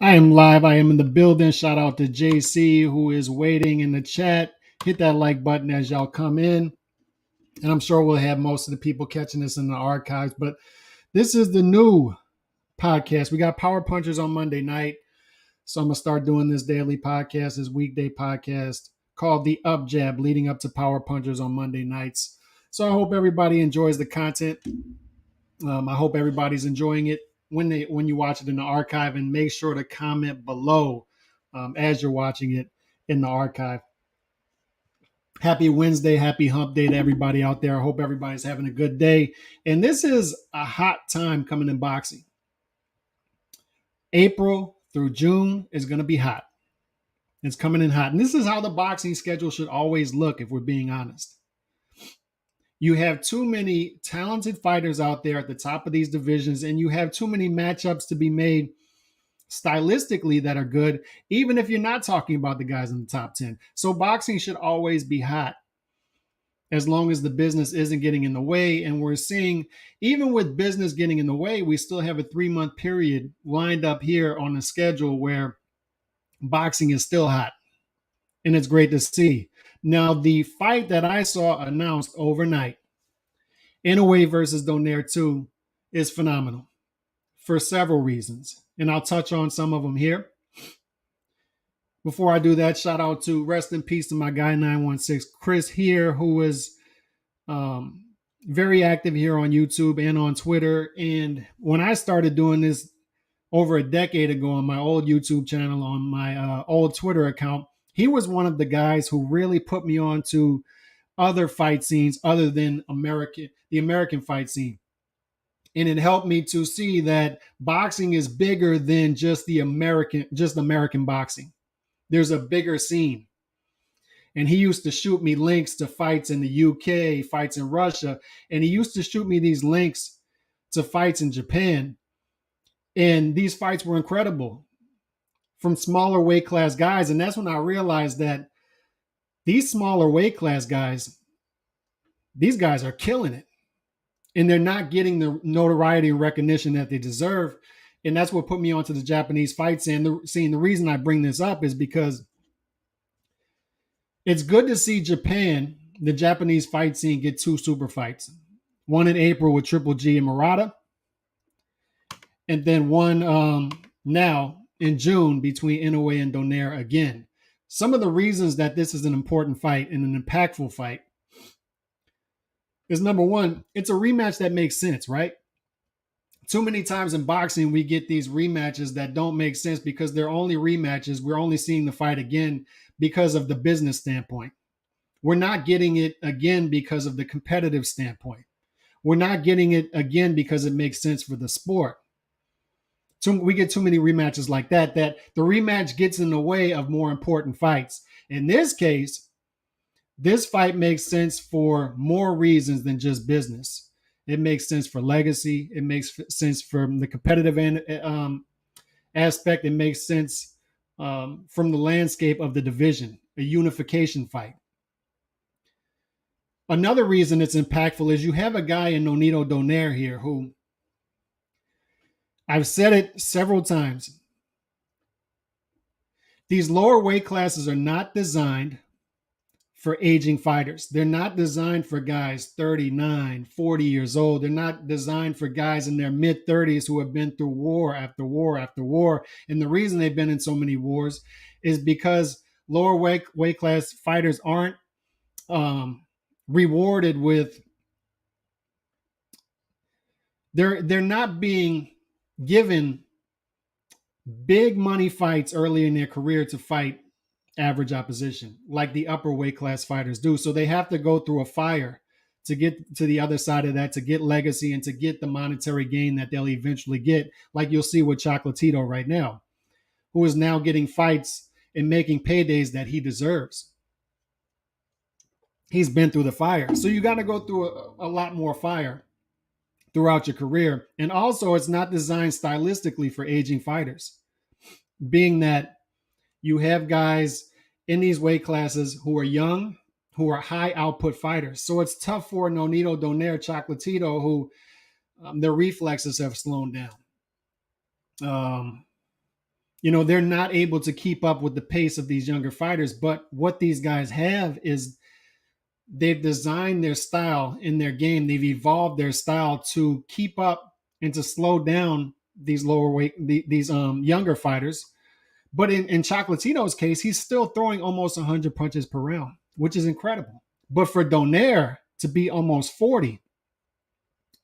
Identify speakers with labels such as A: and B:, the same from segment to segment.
A: I am live. I am in the building. Shout out to JC who is waiting in the chat. Hit that like button as y'all come in. And I'm sure we'll have most of the people catching this in the archives. But this is the new podcast. We got Power Punchers on Monday night. So I'm going to start doing this daily podcast, this weekday podcast called The Up Jab, leading up to Power Punchers on Monday nights. So I hope everybody enjoys the content. I hope everybody's enjoying it when you watch it in the archive, and make sure to comment below as you're watching it in the archive. Happy Wednesday, happy hump day to everybody out there. I hope everybody's having a good day. And this is a hot time coming in boxing. April through June is going to be hot. It's coming in hot. And this is how the boxing schedule should always look, if we're being honest. You have too many talented fighters out there at the top of these divisions, and you have too many matchups to be made stylistically that are good, even if you're not talking about the guys in the top 10. So boxing should always be hot as long as the business isn't getting in the way. And we're seeing, even with business getting in the way, we still have a 3-month period lined up here on the schedule where boxing is still hot. And it's great to see. Now, the fight that I saw announced overnight, Inoue versus Donaire 2, is phenomenal for several reasons. And I'll touch on some of them here. Before I do that, shout out to rest in peace to my guy 916 Chris here, who is very active here on YouTube and on Twitter. And when I started doing this over a decade ago on my old YouTube channel, on my old Twitter account, he was one of the guys who really put me on to other fight scenes other than the American fight scene. And it helped me to see that boxing is bigger than just American boxing. There's a bigger scene. And he used to shoot me links to fights in the UK, fights in Russia, and he used to shoot me these links to fights in Japan. And these fights were incredible from smaller weight class guys. And that's when I realized that these smaller weight class guys, these guys are killing it. And they're not getting the notoriety and recognition that they deserve. And that's what put me onto the Japanese fight scene. The reason I bring this up is because it's good to see Japan, the Japanese fight scene, get 2 super fights. One in April with Triple G and Murata. And then one now in June between Inoue and Donaire again. Some of the reasons that this is an important fight and an impactful fight is, number one, it's a rematch that makes sense, right? Too many times in boxing, we get these rematches that don't make sense because they're only rematches. We're only seeing the fight again because of the business standpoint. We're not getting it again because of the competitive standpoint. We're not getting it again because it makes sense for the sport. We get too many rematches like that the rematch gets in the way of more important fights. In this case, this fight makes sense for more reasons than just business. It makes sense for legacy. It makes sense from the competitive aspect. It makes sense from the landscape of the division, a unification fight. Another reason it's impactful is you have a guy in Nonito Donaire here who, I've said it several times, these lower weight classes are not designed for aging fighters. They're not designed for guys 39, 40 years old. They're not designed for guys in their mid-30s who have been through war after war after war. And the reason they've been in so many wars is because lower weight class fighters aren't rewarded with, they're not being given big money fights early in their career to fight average opposition like the upper weight class fighters do. So they have to go through a fire to get to the other side of that, to get legacy and to get the monetary gain that they'll eventually get, like you'll see with Chocolatito right now, who is now getting fights and making paydays that he deserves. He's been through the fire. So you got to go through a lot more fire throughout your career. And also, it's not designed stylistically for aging fighters, being that you have guys in these weight classes who are young, who are high output fighters. So it's tough for Nonito Donaire, Chocolatito, who their reflexes have slowed down. They're not able to keep up with the pace of these younger fighters. But what these guys have is they've designed their style in their game. They've evolved their style to keep up and to slow down these lower weight, these younger fighters. But in Chocolatito's case, he's still throwing almost 100 punches per round, which is incredible. But for Donaire to be almost 40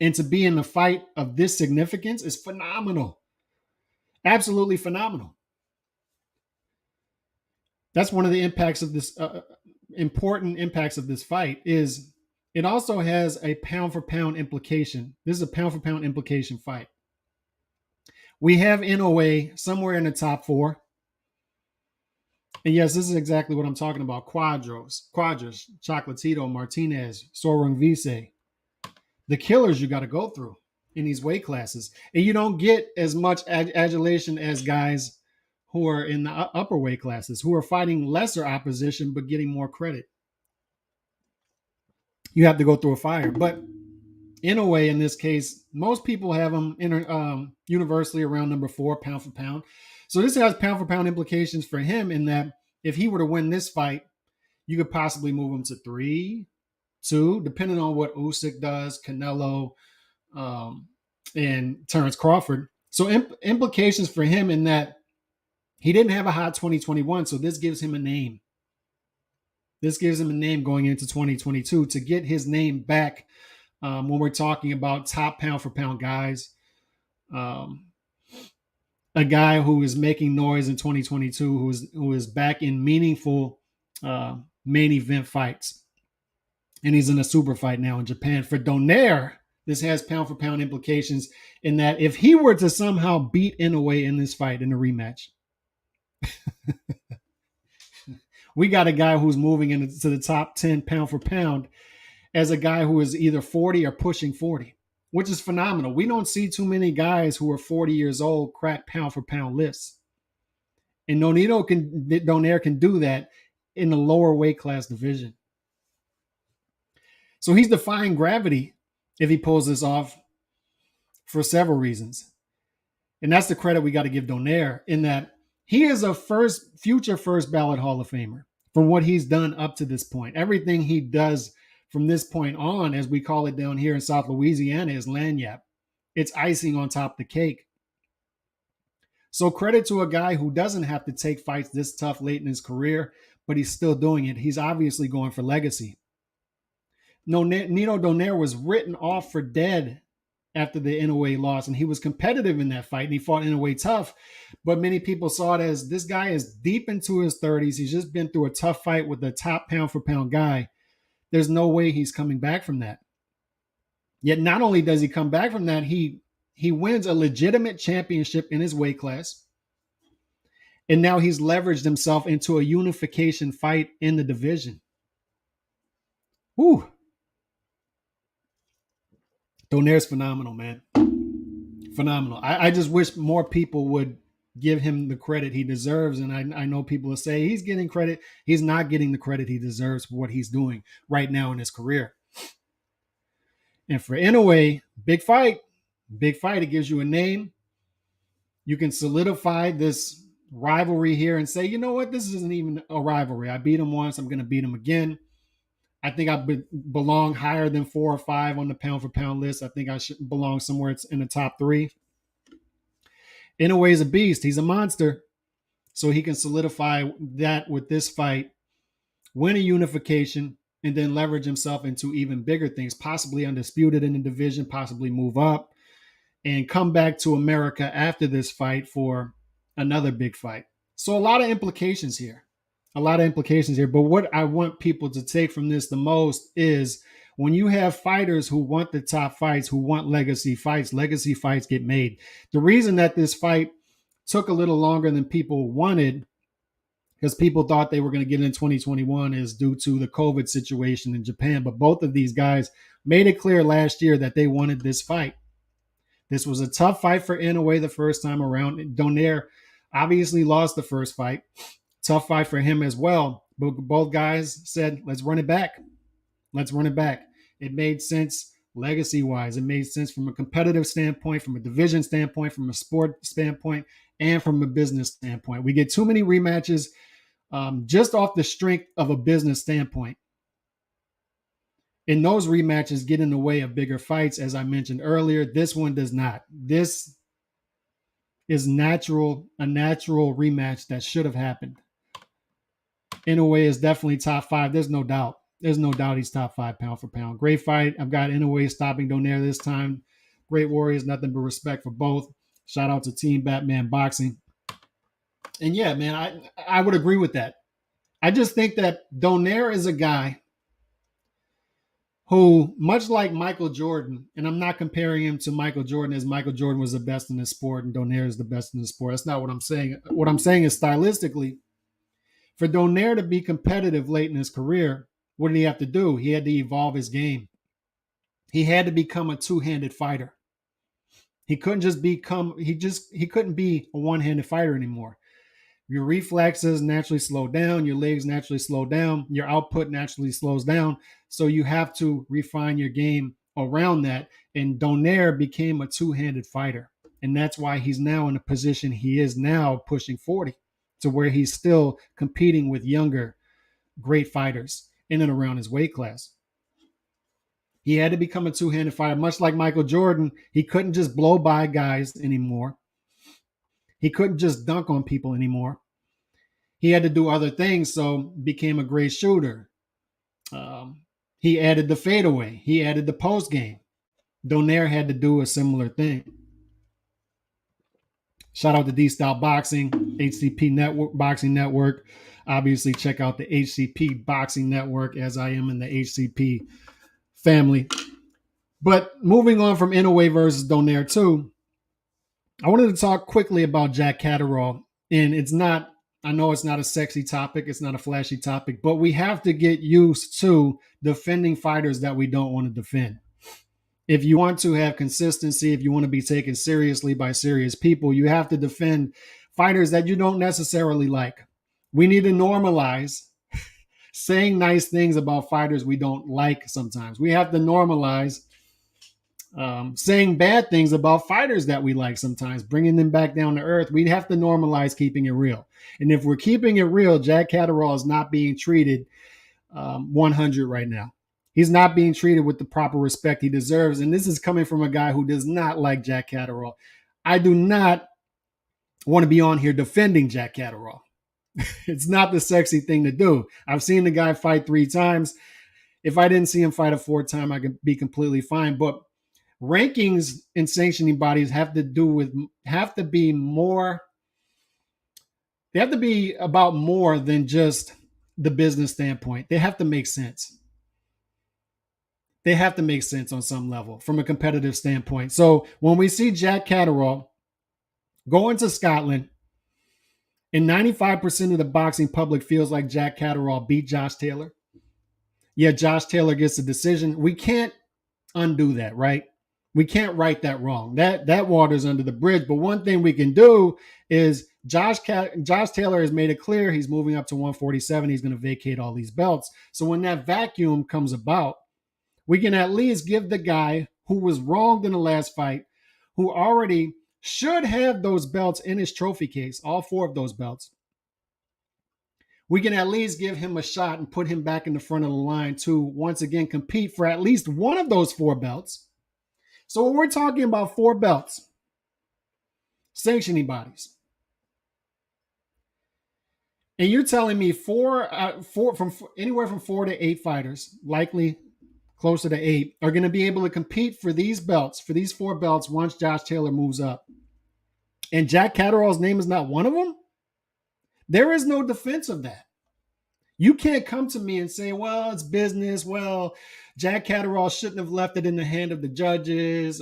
A: and to be in a fight of this significance is phenomenal. Absolutely phenomenal. That's one of the impacts of this, important impacts of this fight is it also has a pound for pound implication. This is a pound for pound implication fight. We have Inoue somewhere in the top 4. And yes, this is exactly what I'm talking about. Quadras, Chocolatito, Martinez, Sorungvise. The killers you got to go through in these weight classes. And you don't get as much adulation as guys who are in the upper weight classes, who are fighting lesser opposition but getting more credit. You have to go through a fire. But Inoue, in this case, most people have him universally around number 4, pound for pound. So this has pound for pound implications for him in that if he were to win this fight, you could possibly move him to 3, 2, depending on what Usyk does, Canelo, and Terrence Crawford. So implications for him in that he didn't have a hot 2021, so this gives him a name. This gives him a name going into 2022 to get his name back when we're talking about top pound for pound guys. A guy who is making noise in 2022, who is back in meaningful main event fights. And he's in a super fight now in Japan. For Donaire, this has pound for pound implications in that if he were to somehow beat Inoue in this fight in a rematch, we got a guy who's moving into the top 10 pound for pound as a guy who is either 40 or pushing 40, which is phenomenal. We don't see too many guys who are 40 years old crack pound for pound lists. And Donaire can do that in the lower weight class division. So he's defying gravity if he pulls this off for several reasons. And that's the credit we got to give Donaire in that he is a future first ballot Hall of Famer from what he's done up to this point. Everything he does from this point on, as we call it down here in South Louisiana, is lanyap. It's icing on top of the cake. So credit to a guy who doesn't have to take fights this tough late in his career, but he's still doing it. He's obviously going for legacy. Nino Donaire was written off for dead after the Inoue loss, and he was competitive in that fight, and he fought Inoue tough, but many people saw it as this guy is deep into his 30s. He's just been through a tough fight with a top pound for pound guy. There's no way he's coming back from that. Yet not only does he come back from that, he wins a legitimate championship in his weight class, and now he's leveraged himself into a unification fight in the division. Woo! Donaire's phenomenal, man. Phenomenal. I just wish more people would give him the credit he deserves. And I know people will say he's getting credit. He's not getting the credit he deserves for what he's doing right now in his career. And for Inoue, big fight. Big fight. It gives you a name. You can solidify this rivalry here and say, you know what? This isn't even a rivalry. I beat him once. I'm going to beat him again. I think I belong higher than 4 or 5 on the pound for pound list. I think I should belong somewhere in the top 3. Inoue is a beast. He's a monster. So he can solidify that with this fight, win a unification, and then leverage himself into even bigger things, possibly undisputed in the division, possibly move up, and come back to America after this fight for another big fight. So a lot of implications here. But what I want people to take from this the most is when you have fighters who want the top fights, who want legacy fights get made. The reason that this fight took a little longer than people wanted, because people thought they were going to get in 2021, is due to the COVID situation in Japan. But both of these guys made it clear last year that they wanted this fight. This was a tough fight for Inoue the first time around. Donaire obviously lost the first fight. Tough fight for him as well. But both guys said, let's run it back. It made sense legacy-wise. It made sense from a competitive standpoint, from a division standpoint, from a sport standpoint. and from a business standpoint. We get too many rematches just off the strength of a business standpoint. And those rematches get in the way of bigger fights, as I mentioned earlier. This one does not. This is a natural rematch that should have happened. Inoue is definitely top 5. There's no doubt. There's no doubt he's top 5 pound for pound. Great fight. I've got Inoue stopping Donaire this time. Great Warriors, nothing but respect for both. Shout out to Team Batman Boxing. And yeah, man, I would agree with that. I just think that Donaire is a guy who, much like Michael Jordan, and I'm not comparing him to Michael Jordan as Michael Jordan was the best in the sport and Donaire is the best in the sport. That's not what I'm saying. What I'm saying is stylistically, for Donaire to be competitive late in his career, what did he have to do? He had to evolve his game. He had to become a two-handed fighter. He couldn't just become, he couldn't be a one-handed fighter anymore. Your reflexes naturally slow down, your legs naturally slow down, your output naturally slows down. So you have to refine your game around that. And Donaire became a two-handed fighter. And that's why he's now in the position he is now, pushing 40, to where he's still competing with younger, great fighters in and around his weight class. He had to become a two-handed fighter, much like Michael Jordan. He couldn't just blow by guys anymore. He couldn't just dunk on people anymore. He had to do other things, so became a great shooter. He added the fadeaway. He added the post game. Donaire had to do a similar thing. Shout out to D-Style Boxing, HCP Network, Boxing Network. Obviously, check out the HCP Boxing Network, as I am in the HCP family. But moving on from Inoue versus Donaire 2, I wanted to talk quickly about Jack Catterall. And it's not, I know it's not a sexy topic, it's not a flashy topic, but we have to get used to defending fighters that we don't want to defend. If you want to have consistency, if you want to be taken seriously by serious people, you have to defend fighters that you don't necessarily like. We need to normalize saying nice things about fighters we don't like sometimes. We have to normalize saying bad things about fighters that we like sometimes, bringing them back down to earth. We have to normalize keeping it real. And if we're keeping it real, Jack Catterall is not being treated 100 right now. He's not being treated with the proper respect he deserves. And this is coming from a guy who does not like Jack Catterall. I do not want to be on here defending Jack Catterall. It's not the sexy thing to do. I've seen the guy fight 3 times. If I didn't see him fight a 4th time, I could be completely fine. But rankings and sanctioning bodies have to be about more than just the business standpoint. They have to make sense. They have to make sense on some level from a competitive standpoint. So when we see Jack Catterall going to Scotland, and 95% of the boxing public feels like Jack Catterall beat Josh Taylor, yeah, Josh Taylor gets the decision. We can't undo that, right? We can't right that wrong. That water's under the bridge. But one thing we can do is Josh Taylor has made it clear he's moving up to 147. He's going to vacate all these belts. So when that vacuum comes about, we can at least give the guy who was wronged in the last fight, who already should have those belts in his trophy case, all 4 of those belts. We can at least give him a shot and put him back in the front of the line to once again compete for at least one of those 4 belts. So when we're talking about 4 belts, sanctioning bodies, and you're telling me four from anywhere from 4 to 8 fighters, likely closer to 8, are going to be able to compete for these belts, for these 4 belts, once Josh Taylor moves up, and Jack Catterall's name is not one of them, there is no defense of that. You can't come to me and say, well, it's business. Well, Jack Catterall shouldn't have left it in the hand of the judges.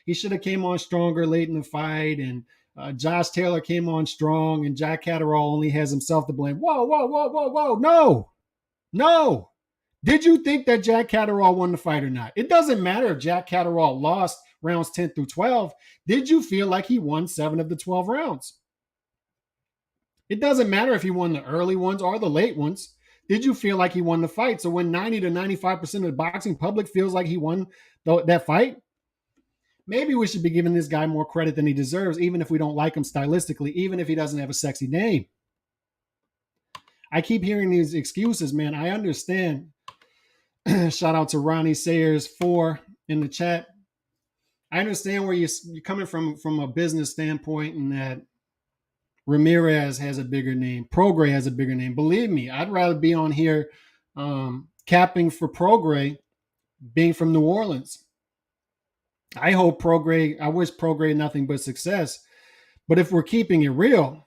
A: He should have came on stronger late in the fight. And Josh Taylor came on strong, and Jack Catterall only has himself to blame. Whoa. No. Did you think that Jack Catterall won the fight or not? It doesn't matter if Jack Catterall lost rounds 10 through 12. Did you feel like he won 7 of the 12 rounds? It doesn't matter if he won the early ones or the late ones. Did you feel like he won the fight? So when 90 to 95% of the boxing public feels like he won that fight, maybe we should be giving this guy more credit than he deserves, even if we don't like him stylistically, even if he doesn't have a sexy name. I keep hearing these excuses, man. I understand. Shout out to Ronnie Sayers 4 in the chat. I understand where you're coming from a business standpoint, and that Ramirez has a bigger name. Prograis has a bigger name. Believe me, I'd rather be on here capping for Prograis being from New Orleans. I wish Prograis nothing but success. But if we're keeping it real,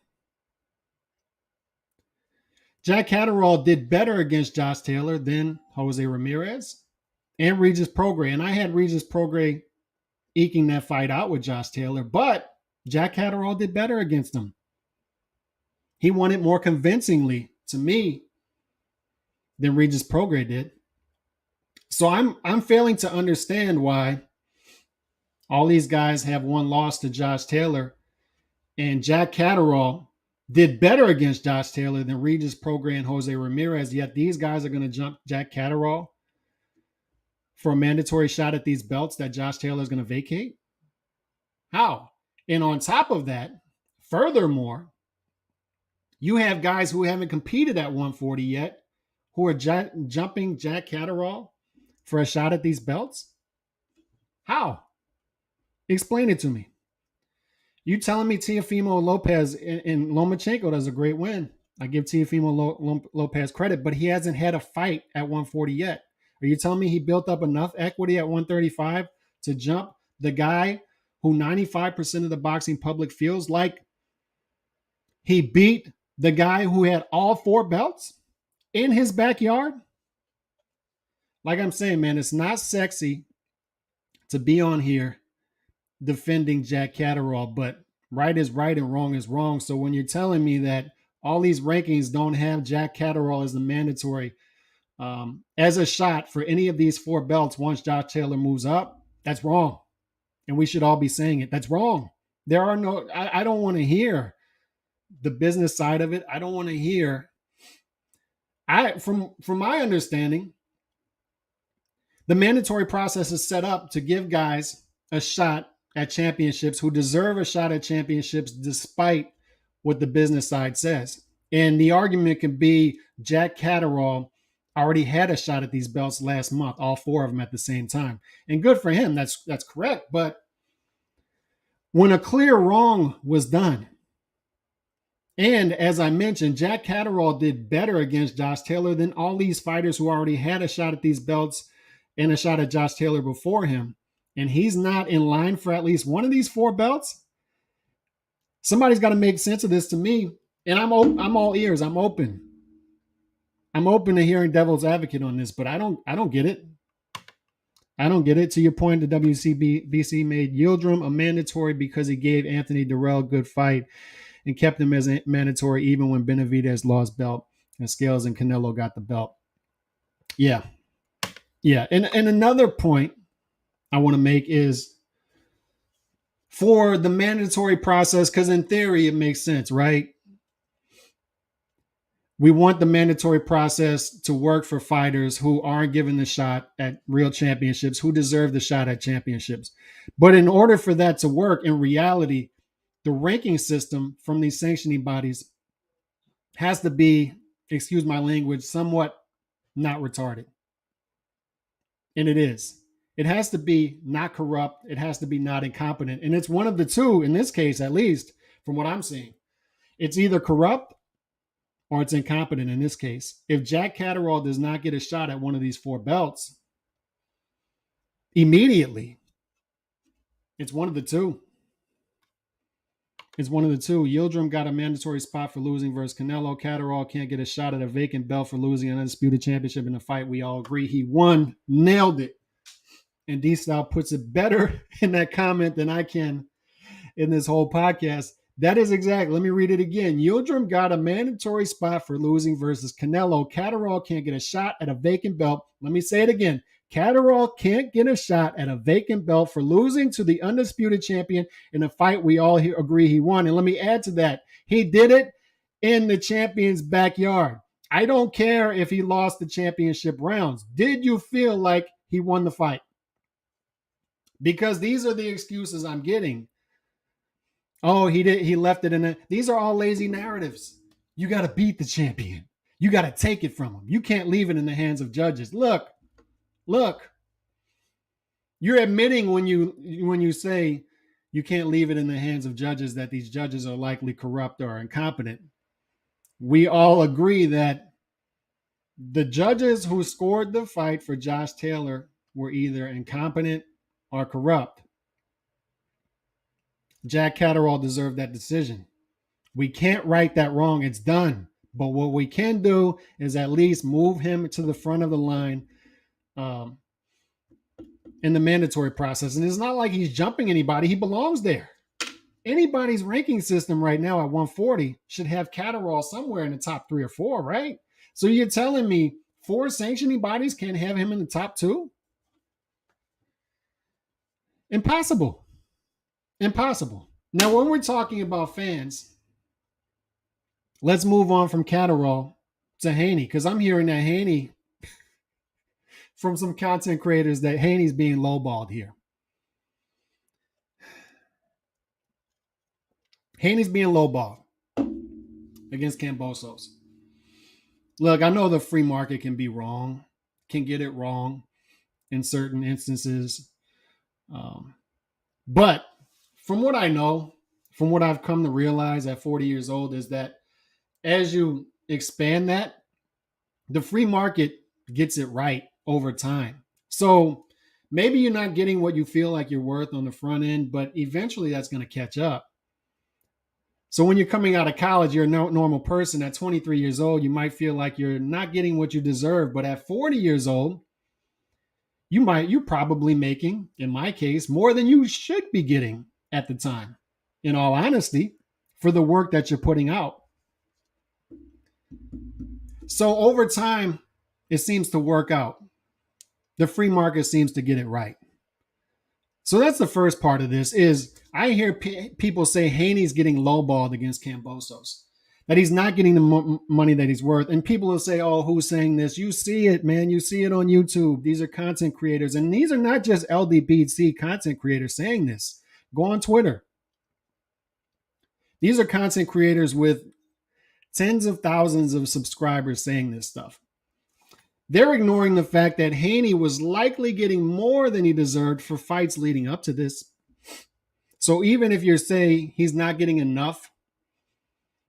A: Jack Catterall did better against Josh Taylor than Jose Ramirez and Regis Prograis. And I had Regis Prograis eking that fight out with Josh Taylor, but Jack Catterall did better against him. He won it more convincingly to me than Regis Prograis did. So I'm failing to understand why all these guys have one loss to Josh Taylor, and Jack Catterall did better against Josh Taylor than Regis Prograis and Jose Ramirez, yet these guys are going to jump Jack Catterall for a mandatory shot at these belts that Josh Taylor is going to vacate? How? And on top of that, furthermore, you have guys who haven't competed at 140 yet who are jumping Jack Catterall for a shot at these belts? How? Explain it to me. You telling me Teofimo Lopez and Lomachenko does a great win. I give Teofimo Lopez credit, but he hasn't had a fight at 140 yet. Are you telling me he built up enough equity at 135 to jump the guy who 95% of the boxing public feels like he beat the guy who had all 4 belts in his backyard? Like I'm saying, man, it's not sexy to be on here defending Jack Catterall, but right is right and wrong is wrong. So when you're telling me that all these rankings don't have Jack Catterall as the mandatory as a shot for any of these 4 belts once Josh Taylor moves up, that's wrong. And we should all be saying it. That's wrong. There are no, I don't want to hear the business side of it. I don't want to hear, from my understanding, the mandatory process is set up to give guys a shot at championships who deserve a shot at championships despite what the business side says. And the argument can be Jack Catterall already had a shot at these belts last month, all 4 of them at the same time. And good for him. That's correct. But when a clear wrong was done, and as I mentioned, Jack Catterall did better against Josh Taylor than all these fighters who already had a shot at these belts and a shot at Josh Taylor before him, and he's not in line for at least one of these 4 belts. Somebody's got to make sense of this to me, and I'm all ears. I'm open. I'm open to hearing devil's advocate on this, but I don't get it. I don't get it. To your point, the WCBC made Yildirim a mandatory because he gave Anthony Durrell a good fight and kept him as a mandatory even when Benavidez lost belt and Scales and Canelo got the belt. Yeah. And another point I want to make is for the mandatory process, because in theory it makes sense, right? We want the mandatory process to work for fighters who aren't given the shot at real championships, who deserve the shot at championships. But in order for that to work, in reality, the ranking system from these sanctioning bodies has to be, excuse my language, somewhat not retarded. And it is. It has to be not corrupt. It has to be not incompetent. And it's one of the two, in this case, at least, from what I'm seeing. It's either corrupt or it's incompetent in this case. If Jack Catterall does not get a shot at one of these 4 belts immediately, it's one of the two. It's one of the two. Yildirim got a mandatory spot for losing versus Canelo. Catterall can't get a shot at a vacant belt for losing an undisputed championship in a fight we all agree he won. Nailed it. And D-Style puts it better in that comment than I can in this whole podcast. That is exact. Let me read it again. Yildirim got a mandatory spot for losing versus Canelo. Catterall can't get a shot at a vacant belt. Let me say it again. Catterall can't get a shot at a vacant belt for losing to the undisputed champion in a fight we all agree he won. And let me add to that. He did it in the champion's backyard. I don't care if he lost the championship rounds. Did you feel like he won the fight? because these are the excuses I'm getting. Oh, he left it in it. These are all lazy narratives. You got to beat the champion. You got to take it from him. You can't leave it in the hands of judges. Look. You're admitting when you say you can't leave it in the hands of judges that these judges are likely corrupt or incompetent. We all agree that the judges who scored the fight for Josh Taylor were either incompetent or corrupt. Jack Catterall deserved that decision. We can't right that wrong. It's done. But what we can do is at least move him to the front of the line in the mandatory process. And it's not like he's jumping anybody. He belongs there. Anybody's ranking system right now at 140 should have Catterall somewhere in the top 3 or 4, right? So you're telling me 4 sanctioning bodies can't have him in the top 2? Impossible. Now, when we're talking about fans, let's move on from Catterall to Haney, because I'm hearing that Haney, from some content creators, that Haney's being lowballed here. Haney's being lowballed against Kambosos. Look, I know the free market can be wrong, can get it wrong in certain instances. But from what I know, from what I've come to realize at 40 years old, is that as you expand that, the free market gets it right over time. So maybe you're not getting what you feel like you're worth on the front end, but eventually that's going to catch up. So when you're coming out of college, you're a normal person. At 23 years old, you might feel like you're not getting what you deserve. But at 40 years old, you're probably making, in my case, more than you should be getting at the time, in all honesty, for the work that you're putting out. So over time, it seems to work out. The free market seems to get it right. So that's the first part of this. Is I hear people say Haney's getting lowballed against Kambosos, that he's not getting the money that he's worth. And people will say, oh, who's saying this? You see it, man. You see it on YouTube. These are content creators. And these are not just LDBC content creators saying this. Go on Twitter. These are content creators with tens of thousands of subscribers saying this stuff. They're ignoring the fact that Haney was likely getting more than he deserved for fights leading up to this. So even if you're saying he's not getting enough,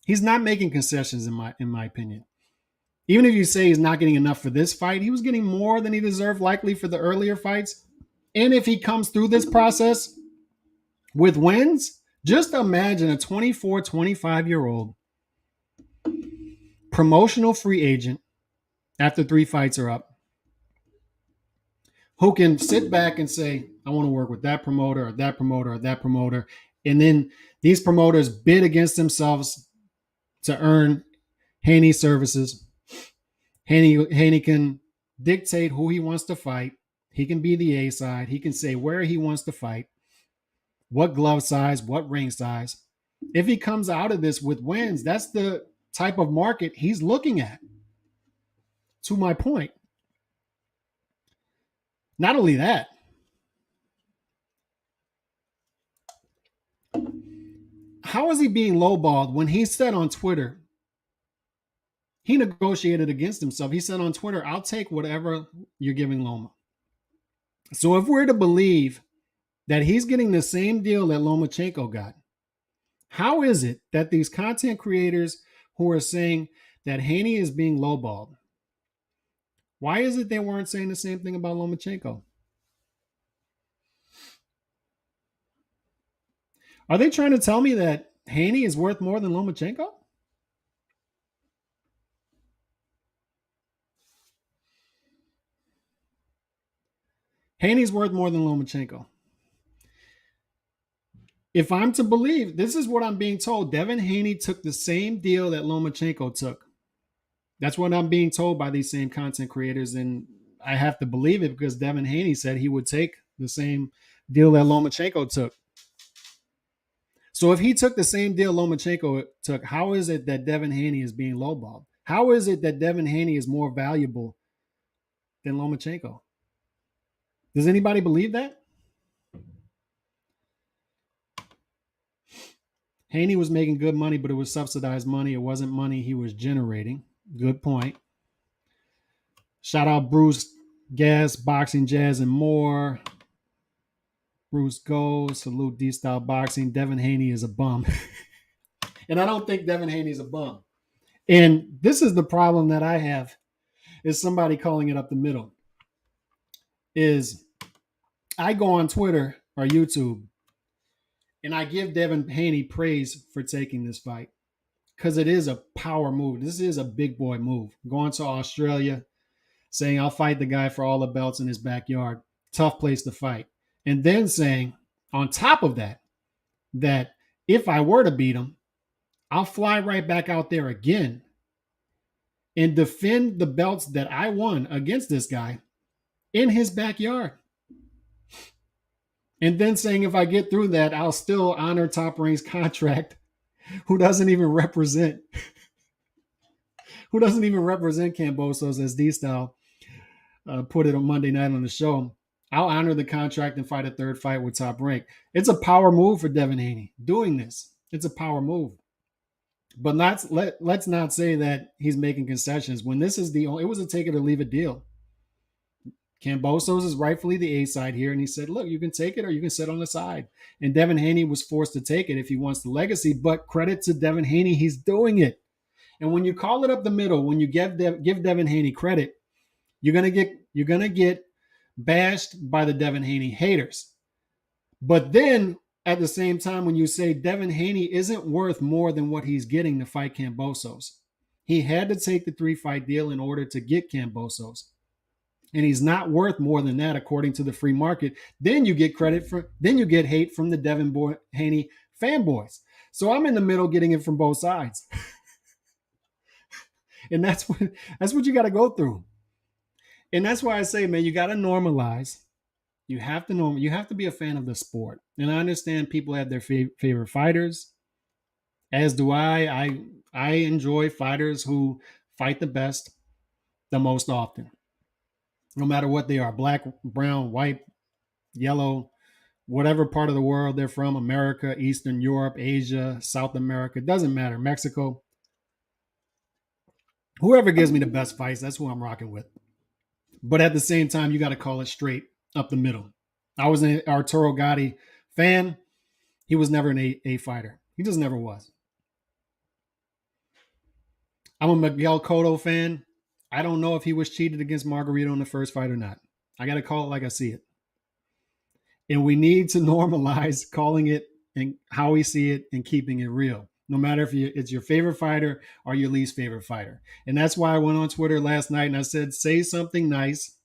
A: he's not making concessions, in my opinion. Even if you say he's not getting enough for this fight, he was getting more than he deserved likely for the earlier fights. And if he comes through this process with wins, just imagine a 24, 25-year-old promotional free agent after 3 fights are up, who can sit back and say, I want to work with that promoter or that promoter or that promoter. And then these promoters bid against themselves to earn Haney's services. Haney can dictate who he wants to fight. He can be the A side. He can say where he wants to fight, what glove size, what ring size. If he comes out of this with wins, that's the type of market he's looking at. To my point. Not only that, how is he being lowballed when he said on Twitter, he negotiated against himself. He said on Twitter, I'll take whatever you're giving Loma. So if we're to believe that he's getting the same deal that Lomachenko got, how is it that these content creators who are saying that Haney is being lowballed, why is it they weren't saying the same thing about Lomachenko? Are they trying to tell me that Haney is worth more than Lomachenko? Haney's worth more than Lomachenko. If I'm to believe, this is what I'm being told. Devin Haney took the same deal that Lomachenko took. That's what I'm being told by these same content creators. And I have to believe it because Devin Haney said he would take the same deal that Lomachenko took. So if he took the same deal Lomachenko took, how is it that Devin Haney is being lowballed? How is it that Devin Haney is more valuable than Lomachenko? Does anybody believe that? Haney was making good money, but it was subsidized money. It wasn't money he was generating. Good point. Shout out Bruce Gas, Boxing, Jazz, and more. Bruce Goes, salute D-Style Boxing. Devin Haney is a bum. And I don't think Devin Haney is a bum. And this is the problem that I have, is somebody calling it up the middle. Is I go on Twitter or YouTube and I give Devin Haney praise for taking this fight because it is a power move. This is a big boy move. Going to Australia, saying I'll fight the guy for all the belts in his backyard. Tough place to fight. And then saying, on top of that, that if I were to beat him, I'll fly right back out there again and defend the belts that I won against this guy in his backyard. And then saying if I get through that, I'll still honor Top Rank's contract, who doesn't even represent Kambosos, as D-Style put it on Monday night on the show. I'll honor the contract and fight a third fight with Top Rank. It's a power move for Devin Haney doing this. It's a power move. But let's not say that he's making concessions when this is it was a take it or leave it deal. Kambosos is rightfully the A side here, and he said, look, you can take it or you can sit on the side. And Devin Haney was forced to take it if he wants the legacy, but credit to Devin Haney, he's doing it. And when you call it up the middle, when you give Devin Haney credit, you're gonna get bashed by the Devin Haney haters. But then at the same time, when you say Devin Haney isn't worth more than what he's getting to fight Kambosos, he had to take the 3-fight deal in order to get Kambosos. And he's not worth more than that according to the free market. Then you get hate from the Devin Haney fanboys. So I'm in the middle getting it from both sides. And that's what you got to go through. And that's why I say, man, you got to normalize. You have to be a fan of the sport. And I understand people have their favorite fighters, as do I. I enjoy fighters who fight the best the most often. No matter what they are, black, brown, white, yellow, whatever part of the world they're from, America, Eastern Europe, Asia, South America, it doesn't matter, Mexico. Whoever gives me the best fights, that's who I'm rocking with. But at the same time, you got to call it straight up the middle. I was an Arturo Gatti fan. He was never an A fighter. He just never was. I'm a Miguel Cotto fan. I don't know if he was cheated against Margarito in the first fight or not. I got to call it like I see it. And we need to normalize calling it and how we see it and keeping it real, no matter if it's your favorite fighter or your least favorite fighter. And that's why I went on Twitter last night and I said, say something nice.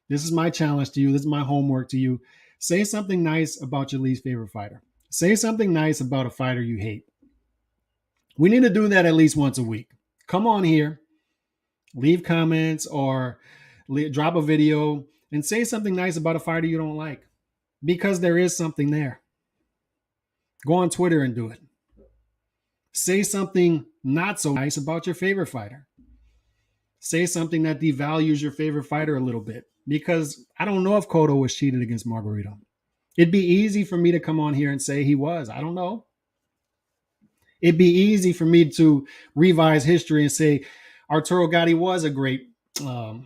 A: This is my challenge to you. This is my homework to you. Say something nice about your least favorite fighter. Say something nice about a fighter you hate. We need to do that at least once a week. Come on here. Leave comments or drop a video and say something nice about a fighter you don't like, because there is something there. Go on Twitter and do it. Say something not so nice about your favorite fighter. Say something that devalues your favorite fighter a little bit, because I don't know if Cotto was cheated against Margarito. It'd be easy for me to come on here and say he was. I don't know. It'd be easy for me to revise history and say Arturo Gatti was a great A+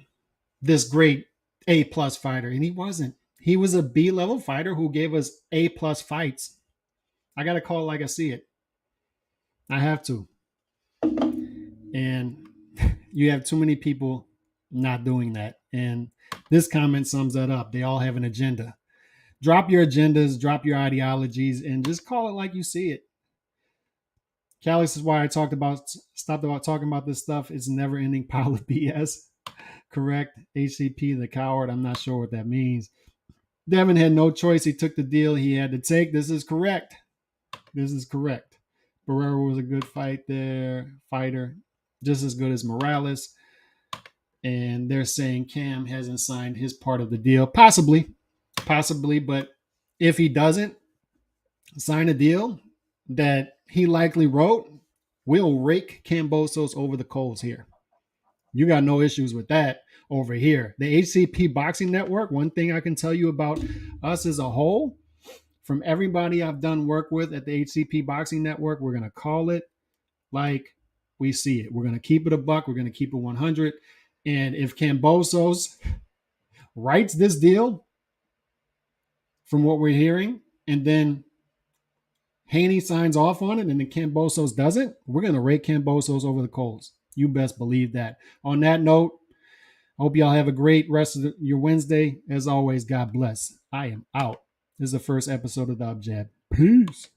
A: fighter, and he wasn't. He was a B-level fighter who gave us A+ fights. I got to call it like I see it. I have to. And you have too many people not doing that. And this comment sums that up. They all have an agenda. Drop your agendas, drop your ideologies, and just call it like you see it. Calix is why I stopped about talking about this stuff. It's a never-ending pile of BS. Correct. HCP, the coward. I'm not sure what that means. Devin had no choice. He took the deal he had to take. This is correct. Barrera was a good fighter, just as good as Morales. And they're saying Cam hasn't signed his part of the deal. Possibly. But if he doesn't sign a deal that he likely wrote, we'll rake Kambosos over the coals here. You got no issues with that over here. The HCP Boxing Network, one thing I can tell you about us as a whole, from everybody I've done work with at the HCP Boxing Network, we're going to call it like we see it. We're going to keep it a buck. We're going to keep it 100. And if Kambosos writes this deal from what we're hearing, and then Haney signs off on it, and then Kambosos doesn't, we're going to rake Kambosos over the coals. You best believe that. On that note, hope y'all have a great rest of your Wednesday. As always, God bless. I am out. This is the first episode of the Up Jab. Peace.